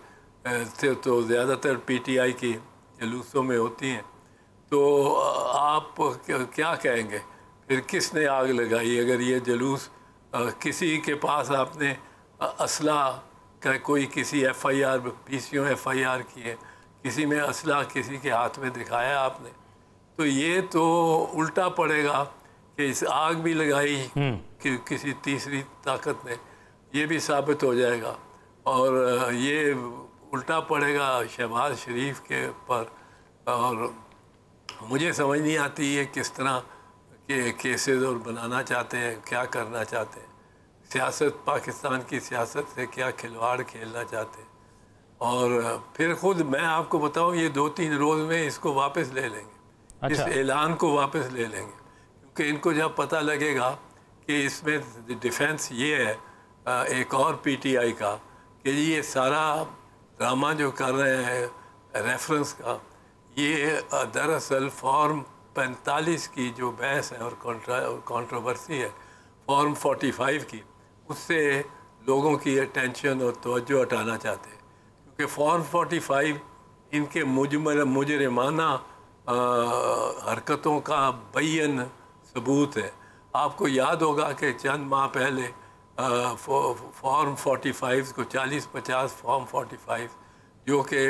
तो ज़्यादातर PTI की जुलूसों में होती हैं। तो आप क्या कहेंगे फिर? किसने आग लगाई? अगर ये जुलूस किसी के पास आपने असला का कोई किसी FIR PCO FIR की है, किसी में असला किसी के हाथ में दिखाया आपने, तो ये तो उल्टा पड़ेगा कि इस आग भी लगाई कि किसी तीसरी ताकत ने, ये भी साबित हो जाएगा, और ये उल्टा पड़ेगा शहबाज शरीफ के पर। और मुझे समझ नहीं आती ये किस तरह के केसेस और बनाना चाहते हैं, क्या करना चाहते हैं, सियासत पाकिस्तान की सियासत से क्या खिलवाड़ खेलना चाहते हैं। और फिर खुद मैं आपको बताऊं, ये 2-3 रोज़ में इसको वापस ले लेंगे। अच्छा। इस ऐलान को वापस ले लेंगे, क्योंकि इनको जब पता लगेगा कि इसमें डिफेंस ये है एक और PTI का कि ये सारा ड्रामा जो कर रहे हैं रेफरेंस का, ये दरअसल फॉर्म 45 की जो बहस है और कंट्रोवर्सी है फॉर्म 45 की, उससे लोगों की अटेंशन और तवज्जो हटाना चाहते हैं, क्योंकि फॉर्म 45 इनके मुजरिमाना हरकतों का बैन सबूत है। आपको याद होगा कि चंद माह पहले फॉर्म 45 को 40-50 फॉर्म 45 जो कि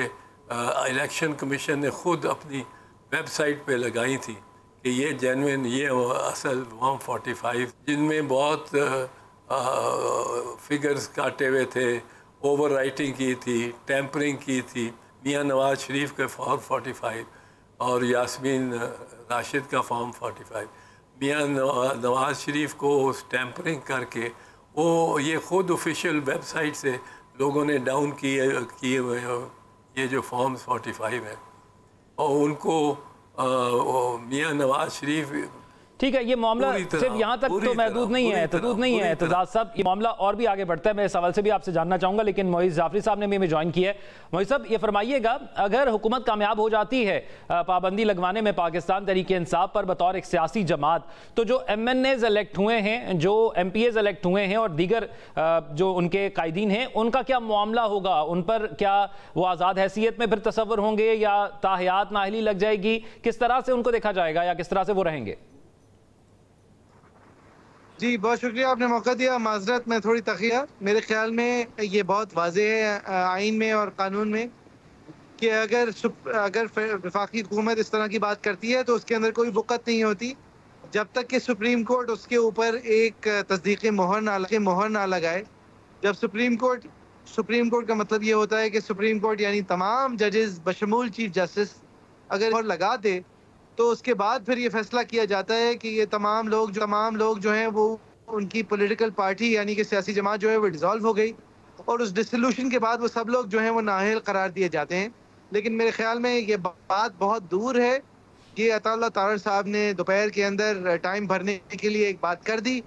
इलेक्शन कमीशन ने ख़ुद अपनी वेबसाइट पे लगाई थी कि ये जेन्युइन, ये असल फॉर्म 45, जिनमें बहुत फिगर्स काटे हुए थे, ओवर राइटिंग की थी, टेम्परिंग की थी। मियाँ नवाज शरीफ के फॉर्म 45 और यास्मीन राशिद का फॉर्म 45, मियाँ नवाज शरीफ को टेम्परिंग करके वो ये ख़ुद ऑफिशियल वेबसाइट से लोगों ने डाउन किए हुए ये जो फॉर्म्स 45 है, और उनको मियाँ नवाज शरीफ, ठीक है, ये मामला सिर्फ यहाँ तक तो महदूद नहीं है, तदूद नहीं है एतजाज साहब, ये मामला और भी आगे बढ़ता है। मैं इस सवाल से भी आपसे जानना चाहूँगा, लेकिन मोइज़ जाफरी साहब ने भी ज्वाइन किया है। मोइज़ साहब, ये फरमाइएगा, अगर हुकूमत कामयाब हो जाती है पाबंदी लगवाने में पाकिस्तान तहरीक इंसाफ पर बतौर एक सियासी जमात, तो जो MNAs इलेक्ट हुए हैं, जो MPAs इलेक्ट हुए हैं और दीगर जो उनके कायदीन हैं, उनका क्या मामला होगा? उन पर क्या वो आज़ाद हैसियत में फिर तसव्वुर होंगे या ताहयात नाअहली लग जाएगी? किस तरह से उनको देखा जाएगा या किस तरह से वो रहेंगे? जी बहुत शुक्रिया, आपने मौका दिया। माजरत में थोड़ी तखिया, मेरे ख्याल में ये बहुत वाज़ेह है आइन में और कानून में कि अगर वफाकी हुकूमत इस तरह की बात करती है तो उसके अंदर कोई वक़्त नहीं होती जब तक कि सुप्रीम कोर्ट उसके ऊपर एक तस्दीक़ मोहर ना लगाए। जब सुप्रीम कोर्ट का मतलब ये होता है कि सुप्रीम कोर्ट यानी तमाम जजेस बशमूल चीफ जस्टिस अगर मोहर लगा दे तो उसके बाद फिर ये फैसला किया जाता है कि ये तमाम लोग जो हैं वो उनकी पॉलिटिकल पार्टी यानी कि सियासी जमात जो है वो डिसॉल्व हो गई, और उस डिसोल्यूशन के बाद वो सब लोग जो हैं वो नाअहल करार दिए जाते हैं। लेकिन मेरे ख्याल में ये बात बहुत दूर है। ये अताउल्लाह तारड़ साहब ने दोपहर के अंदर टाइम भरने के लिए एक बात कर दी,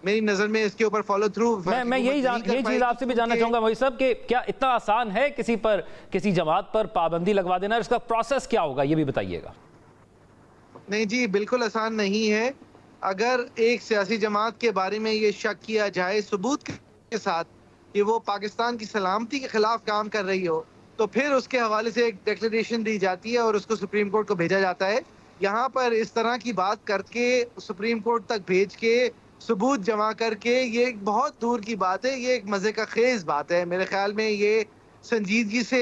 मेरी नजर में इसके ऊपर फॉलो थ्रू मैं ये चीज आपसे भी जानना चाहूंगा मोहित साहब कि क्या इतना आसान है किसी जमात पर पाबंदी लगवा देना, इसका प्रोसेस क्या होगा ये भी बताइएगा। नहीं जी, बिल्कुल आसान नहीं है। अगर एक सियासी जमात के बारे में ये शक किया जाए सबूत के साथ कि वो पाकिस्तान की सलामती के खिलाफ काम कर रही हो, तो फिर उसके हवाले से एक डिक्लेरेशन दी जाती है और उसको सुप्रीम कोर्ट को भेजा जाता है। यहाँ पर इस तरह की बात करके सुप्रीम कोर्ट तक भेज के सबूत जमा करके, ये एक बहुत दूर की बात है, ये एक मजे का खेज बात है। मेरे ख्याल में ये संजीदगी से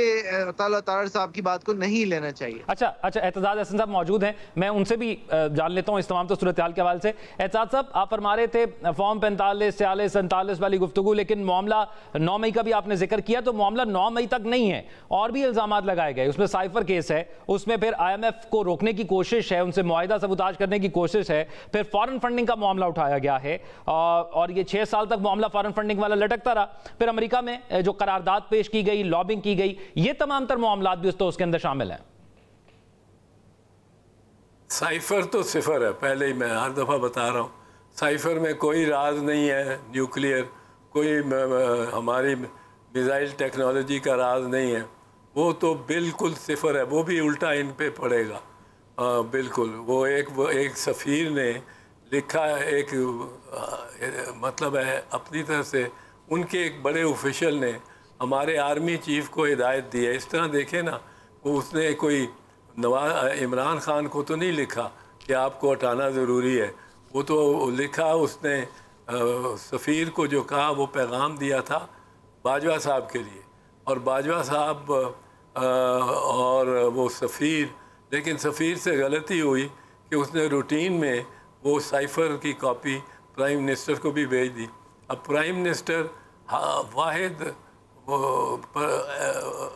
तारड़ साहब की बात को नहीं लेना चाहिए। अच्छा, एतजाज हसन साहब मौजूद हैं, मैं उनसे भी जान लेता हूं इस तमाम तो सूरत हाल के हवाले से। एतजाज साहब, आप फरमा रहे थे फॉर्म 45, 46, 47 वाली गुफ्तगू, लेकिन मामला 9 मई का भी आपने जिक्र किया, तो मामला 9 मई तक नहीं है, और भी इल्जाम लगाए गए। उसमें साइफर केस है, उसमें फिर IMF को रोकने की कोशिश है, उनसे मुआहिदा सबूताज करने की कोशिश है, फिर फॉरेन फंडिंग का मामला उठाया गया है, और ये 6 साल तक मामला फॉरेन फंडिंग वाला लटकता रहा। फिर अमेरिका में जो करारदाद पेश की गई, लॉबिंग की गई, ये तमाम तर मामलात भी उसके अंदर शामिल हैं। साइफर तो सिफर है, पहले ही मैं हर दफ़ा बता रहा हूँ, साइफर में कोई राज नहीं है न्यूक्लियर, कोई हमारी मिसाइल टेक्नोलॉजी का राज नहीं है, वो तो बिल्कुल सिफर है, वो भी उल्टा इन पे पड़ेगा। बिल्कुल वो एक सफ़ीर ने लिखा, एक मतलब है अपनी तरफ से, उनके एक बड़े ऑफिशियल ने हमारे आर्मी चीफ को हिदायत दी है। इस तरह देखें ना, वो उसने कोई इमरान खान को तो नहीं लिखा कि आपको हटाना ज़रूरी है, वो तो लिखा उसने सफ़ीर को जो कहा, वो पैगाम दिया था बाजवा साहब के लिए, और बाजवा साहब और वो सफ़ीर, लेकिन सफ़ीर से गलती हुई कि उसने रूटीन में वो साइफर की कॉपी प्राइम मिनिस्टर को भी भेज दी। अब प्राइम मिनिस्टर वाहिद वो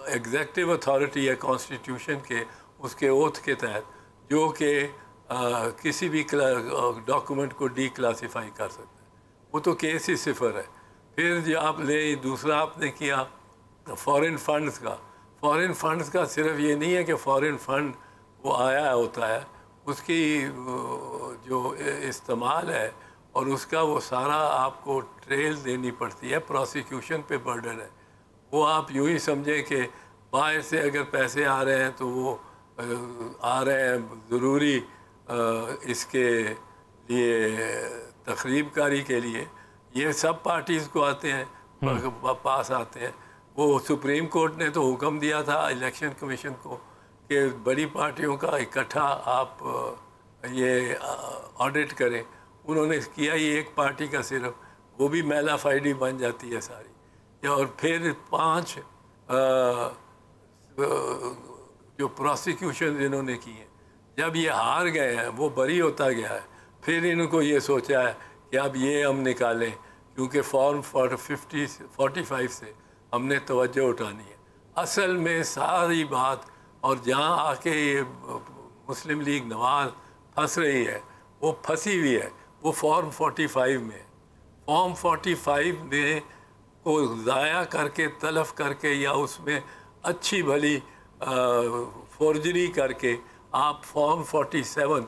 एग्जेक्टिव अथॉरिटी है कॉन्स्टिट्यूशन के, उसके ओथ के तहत, जो कि किसी भी डॉक्यूमेंट को डीक्लासीफाई कर सकता है, वो तो केस ही सिफर है। फिर जो आप दूसरा आपने किया फॉरेन फंड्स का, फॉरेन फंड्स का सिर्फ ये नहीं है कि फॉरेन फंड वो आया होता है, उसकी जो इस्तेमाल है और उसका वो सारा आपको ट्रेल देनी पड़ती है, प्रोसिक्यूशन पे बर्डन है। वो आप यूँ ही समझें कि बाहर से अगर पैसे आ रहे हैं तो वो आ रहे हैं ज़रूरी इसके लिए तखरीबकारी के लिए, ये सब पार्टीज़ को आते हैं, पास आते हैं। वो सुप्रीम कोर्ट ने तो हुक्म दिया था इलेक्शन कमीशन को कि बड़ी पार्टियों का इकट्ठा आप ये ऑडिट करें, उन्होंने किया ही एक पार्टी का सिर्फ, वो भी मैला फाइडी बन जाती है सारी। और फिर 5 जो प्रोसिक्यूशन इन्होंने की हैं, जब ये हार गए हैं, वो बरी होता गया है, फिर इनको ये सोचा है कि अब ये हम निकालें, क्योंकि फॉर्म 45 से हमने तवज्जो उठानी है। असल में सारी बात, और जहाँ आके ये मुस्लिम लीग नवाज फंस रही है, वो फंसी हुई है, वो फॉर्म 45 में। फॉर्म 45 में को ज़ाया करके, तलफ करके, या उसमें अच्छी भली फोर्जरी करके आप फॉर्म 47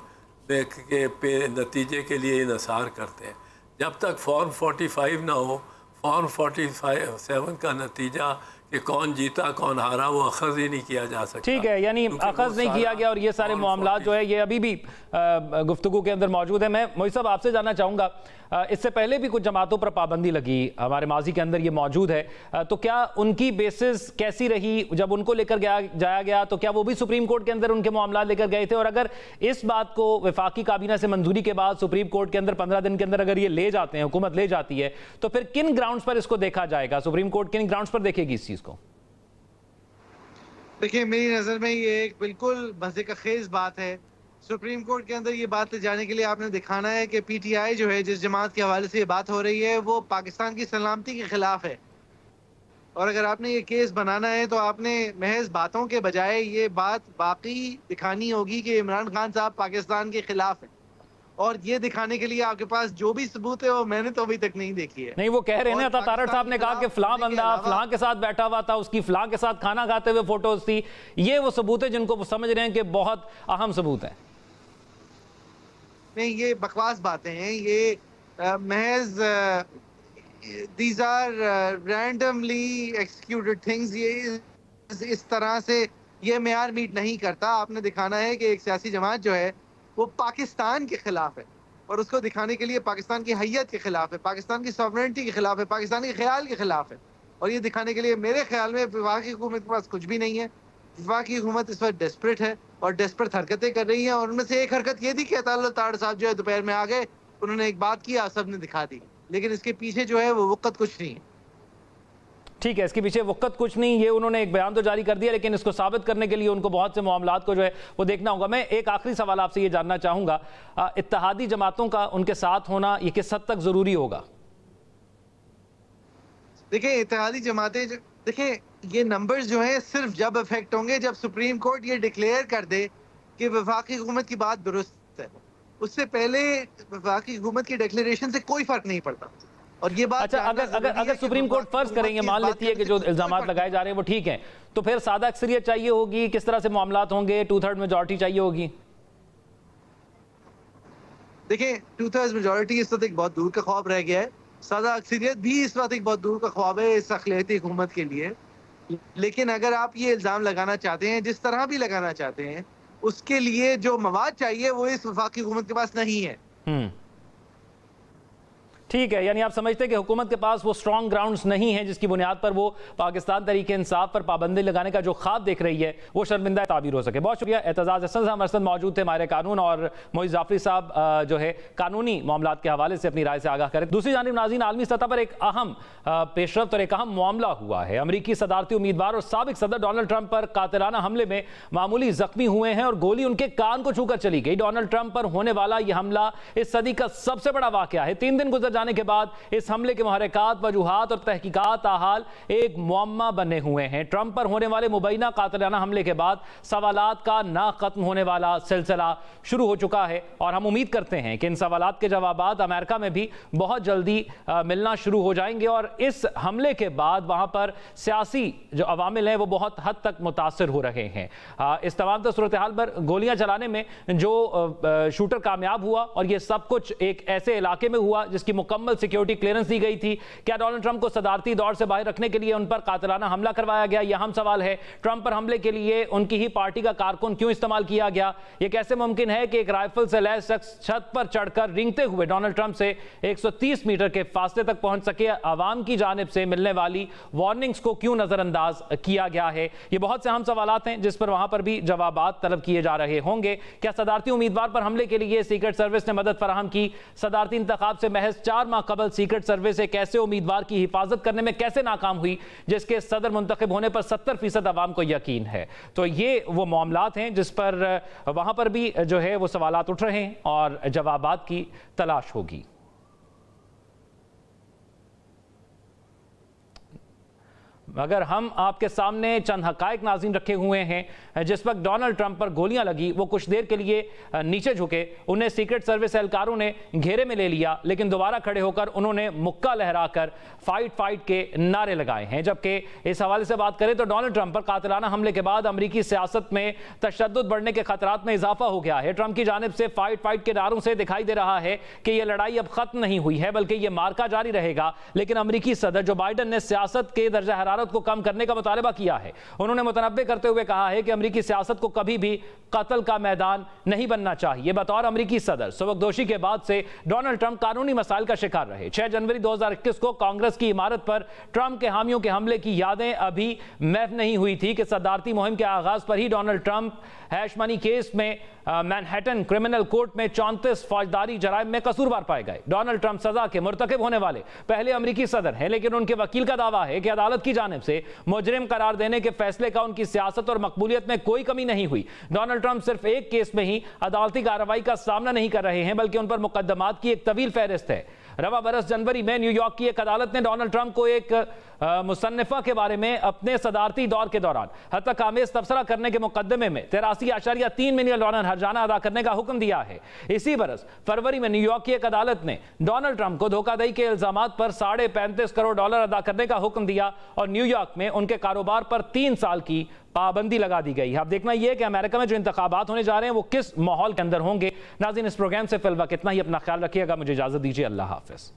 के पे नतीजे के लिए इंसार करते हैं। जब तक फॉर्म 45 ना हो, फॉर्म 47 का नतीजा कि कौन जीता कौन हारा वो अखज़ ही नहीं किया जा सकता। ठीक है, यानी अखज़ नहीं किया गया, और ये सारे मामला जो है ये अभी भी गुफ्तगू के अंदर मौजूद है। मैं मोहित साहब आपसे जानना चाहूँगा, इससे पहले भी कुछ जमातों पर पाबंदी लगी, हमारे माजी के अंदर ये मौजूद है, तो क्या उनकी बेसिस कैसी रही? जब उनको लेकर जाया गया तो क्या वो भी सुप्रीम कोर्ट के अंदर उनके मामला लेकर गए थे? और अगर इस बात को वफाकी काबीना से मंजूरी के बाद सुप्रीम कोर्ट के अंदर 15 दिन के अंदर अगर ये ले जाते हैं, हुकूमत ले जाती है, तो फिर किन ग्राउंड्स पर इसको देखा जाएगा? सुप्रीम कोर्ट किन ग्राउंड्स पर देखेगी इस चीज़ को? देखिए, मेरी नज़र में ये एक बिल्कुल मजे का खेज बात है। सुप्रीम कोर्ट के अंदर ये बात ले जाने के लिए आपने दिखाना है कि PTI जो है, जिस जमात के हवाले से ये बात हो रही है, वो पाकिस्तान की सलामती के खिलाफ है। और अगर आपने ये केस बनाना है तो आपने महज बातों के बजाय ये बात बाकी दिखानी होगी कि इमरान खान साहब पाकिस्तान के खिलाफ है, और ये दिखाने के लिए आपके पास जो भी सबूत है वो मैंने तो अभी तक नहीं देखी है। नहीं, वो कह रहे हैं ना, तारड़ साहब ने कहा कि फलां बंदा फलां के साथ बैठा हुआ था, उसकी फलां के साथ खाना खाते हुए फोटोज थी। ये वो सबूत है जिनको वो समझ रहे हैं कि बहुत अहम सबूत है। नहीं, ये बकवास बातें हैं। ये महज these are randomly executed things. ये इस तरह से ये मेयार मीट नहीं करता। आपने दिखाना है कि एक सियासी जमात जो है वो पाकिस्तान के खिलाफ है, और उसको दिखाने के लिए पाकिस्तान की हैयत के खिलाफ है, पाकिस्तान की सॉवरेनिटी के खिलाफ है, पाकिस्तान के ख्याल के खिलाफ है। और ये दिखाने के लिए मेरे ख्याल में वफाकी हुकूमत के पास कुछ भी नहीं है। वफाकी हुकूमत इस वक्त डेस्परेट है और डेस्परेट हरकतें कर रही हैं। और उनमें से एक हरकत ये थी कि अताउल्लाह ताड़ साहब जो है दोपहर में आ गए, उन्होंने एक बात की, आप सबने दिखा दी, लेकिन इसके पीछे जो है वो वक़्त कुछ नहीं है। ठीक है, इसके पीछे वक़्त कुछ नहीं, ये उन्होंने एक बयान तो जारी कर दिया, लेकिन इसको साबित करने के लिए उनको बहुत से मामलात को जो है वो देखना होगा। मैं एक आखिरी सवाल आपसे ये जानना चाहूँगा, इत्तेहादी जमातों का उनके साथ होना ये किस हद तक ज़रूरी होगा? देखिए, इत्तेहादी जमातें, देखिए ये नंबर्स जो हैं सिर्फ जब इफेक्ट होंगे जब सुप्रीम कोर्ट ये डिक्लेयर कर दे कि वफाकी हुकूमत की बात दुरुस्त है। उससे पहले वफाकी हुकूमत की डिक्लेरेशन से कोई फर्क नहीं पड़ता। और ये बात, अच्छा, अगर सुप्रीम कोर्ट फर्ज करेंगे, मान लेती है कि जो इल्जामात लगाए जा रहे हैं वो ठीक हैं, तो फिर सादा अक्सरियत चाहिए होगी, किस तरह से मामलात होंगे, 2/3 मेजॉरिटी चाहिए होगी? देखिए, 2/3 मेजॉरिटी इस वक्त एक बहुत दूर का ख्वाब रह गया है। सादा अक्सरियत भी इस वक्त एक बहुत दूर का ख्वाब है इस अक़लियती हुकूमत के लिए। लेकिन अगर आप ये इल्ज़ाम लगाना चाहते हैं, जिस तरह भी लगाना चाहते हैं, उसके लिए जो मवाद चाहिए वो इस वफाकी हुकूमत के पास नहीं है। ठीक है, यानी आप समझते हैं कि हुकूमत के पास वो स्ट्रॉन्ग ग्राउंड्स नहीं है जिसकी बुनियाद पर वो पाकिस्तान तरीके इंसाफ पर पाबंदी लगाने का जो ख्वाब देख रही है वो शर्मिंदा ताबीर हो सके। बहुत शुक्रिया। एतजाज़ हसन साहब हमारे साथ मौजूद थे, माहिर कानून, और मोइज़ जाफरी साहब जो है कानूनी मामलात के हवाले से अपनी राय से आगाह करें। दूसरी जानिब नाज़रीन, आलमी सतह पर एक अहम पेशरफ्त और एक अहम मामला हुआ है। अमरीकी सदारती उम्मीदवार और साबिक सदर डोनाल्ड ट्रंप पर कातिलाना हमले में मामूली जख्मी हुए हैं और गोली उनके कान को छूकर चली गई। डोनाल्ड ट्रंप पर होने वाला यह हमला इस सदी का सबसे बड़ा वाक़या है। 3 दिन गुजर जाने के बाद इस हमले के मुहर्रिकात, वजूहात और तहकीकात ताहाल एक मुअम्मा बने हुए हैं। ट्रंप पर होने वाले मुबैना कातिलाना हमले के बाद सवालात का ना खत्म होने वाला सिलसिला शुरू हो चुका है और हम उम्मीद करते हैं कि इन सवालात के जवाबात अमेरिका में भी बहुत जल्दी मिलना शुरू हो जाएंगे और इस हमले के बाद वहां पर सियासी जो अवामिल हैं वो बहुत हद तक मुतासर हो रहे हैं। इस तमाम सूरत हाल पर गोलियां चलाने में जो शूटर कामयाब हुआ और ये सब कुछ एक ऐसे इलाके में हुआ जिसकी मुकम्मल सिक्योरिटी क्लियरेंस दी गई थी। क्या डोनाल्ड ट्रंप को सदारती दौर से बाहर रखने के लिए उन पर कातिलाना हमला करवाया गया? यह अहम सवाल है। ट्रंप पर हमले के लिए उनकी ही पार्टी का कारकुन क्यों इस्तेमाल किया गया? यह कैसे मुमकिन है कि एक राइफल से लैस शख्स छत पर चढ़कर रेंगते हुए डोनाल्ड ट्रंप से 130 मीटर के फासले तक पहुंच सके? अवाम की जानिब से मिलने वाली वार्निंग्स को क्यों नजरअंदाज किया गया है? ये बहुत से अहम सवालात हैं जिस पर वहां पर भी जवाबात तलब किए जा रहे होंगे। क्या सदारती उम्मीदवार पर हमले के लिए सीक्रेट सर्विस ने मदद फराहम की? सदारती इंतखाब से महज 4 माह कबल सीक्रेट सर्विस एक ऐसे उम्मीदवार की हिफाजत करने में कैसे नाकाम हुई जिसके सदर मुंतखब होने पर 70% अवाम को यकीन है? तो ये वो मामलात हैं जिस पर वहां पर भी जो है वो सवालात उठ रहे हैं और जवाबात की तलाश होगी। अगर हम आपके सामने चंद हकायक नाज़रीन रखे हुए हैं, जिस वक्त डोनाल्ड ट्रंप पर गोलियां लगी वो कुछ देर के लिए नीचे झुके, उन्हें सीक्रेट सर्विस एहलकारों ने घेरे में ले लिया, लेकिन दोबारा खड़े होकर उन्होंने मुक्का लहराकर फाइट के नारे लगाए हैं। जबकि इस हवाले से बात करें तो डोनाल्ड ट्रंप पर कातिलाना हमले के बाद अमरीकी सियासत में तशद्दुद बढ़ने के खतरात में इजाफा हो गया है। ट्रंप की जानिब से फाइट के नारों से दिखाई दे रहा है कि यह लड़ाई अब खत्म नहीं हुई है बल्कि यह मार्का जारी रहेगा। लेकिन अमरीकी सदर जो बाइडन ने सियासत के दर्जा हरारत को कम करने का मुतालबा किया है। उन्होंने मुतनब्बे करते हुए कहा है कि अमरीकी सियासत को कभी भी कत्ल का मैदान नहीं बनना चाहिए। बतौर अमरीकी सदर सुबकदोशी के बाद से डोनाल्ड ट्रंप कानूनी मसाइल का शिकार रहे। 6 जनवरी 2021 को कांग्रेस की इमारत पर ट्रंप के हामियों के हमले की यादें अभी महव नहीं हुई थी कि सदारती मुहिम के आगाज पर ही Donald Trump hush money case में मैनहट्टन क्रिमिनल कोर्ट में 34 फौजदारी जराइम में कसूरवार पाए गए। डोनाल्ड ट्रंप सजा के मुर्तकिब होने वाले पहले अमरीकी सदर हैं, लेकिन उनके वकील का दावा है कि अदालत की जानिब से मुजरिम करार देने के फैसले का उनकी सियासत और मकबूलियत में कोई कमी नहीं हुई। डोनाल्ड ट्रंप सिर्फ एक केस में ही अदालती कार्रवाई का सामना नहीं कर रहे हैं बल्कि उन पर मुकदमात की एक तवील फहरिस्त है। रवा बरस जनवरी में न्यूयॉर्क की एक अदालत ने डोनाल्ड ट्रंप को एक मुसन्निफा के बारे में अपने सदारती दौर के दौरान हत्या आमेज तबसरा करने के मुकदमे में 83.3 मिलियन डॉलर हर्जाना अदा करने का हुक्म दिया है। इसी बरस फरवरी में न्यूयॉर्क की एक अदालत ने डोनाल्ड ट्रंप को धोखाधड़ी के इल्जामात पर $35.5 करोड़ अदा करने का हुक्म दिया और न्यूयॉर्क में उनके कारोबार पर 3 साल की पाबंदी लगा दी गई है। अब देखना यह है कि अमेरिका में जो इंतखाबात होने जा रहे हैं वो किस माहौल के अंदर होंगे। नाज़रीन, इस प्रोग्राम से फिल वक्त इतना ही। अपना ख्याल रखिएगा, मुझे इजाजत दीजिए, अल्लाह हाफिज।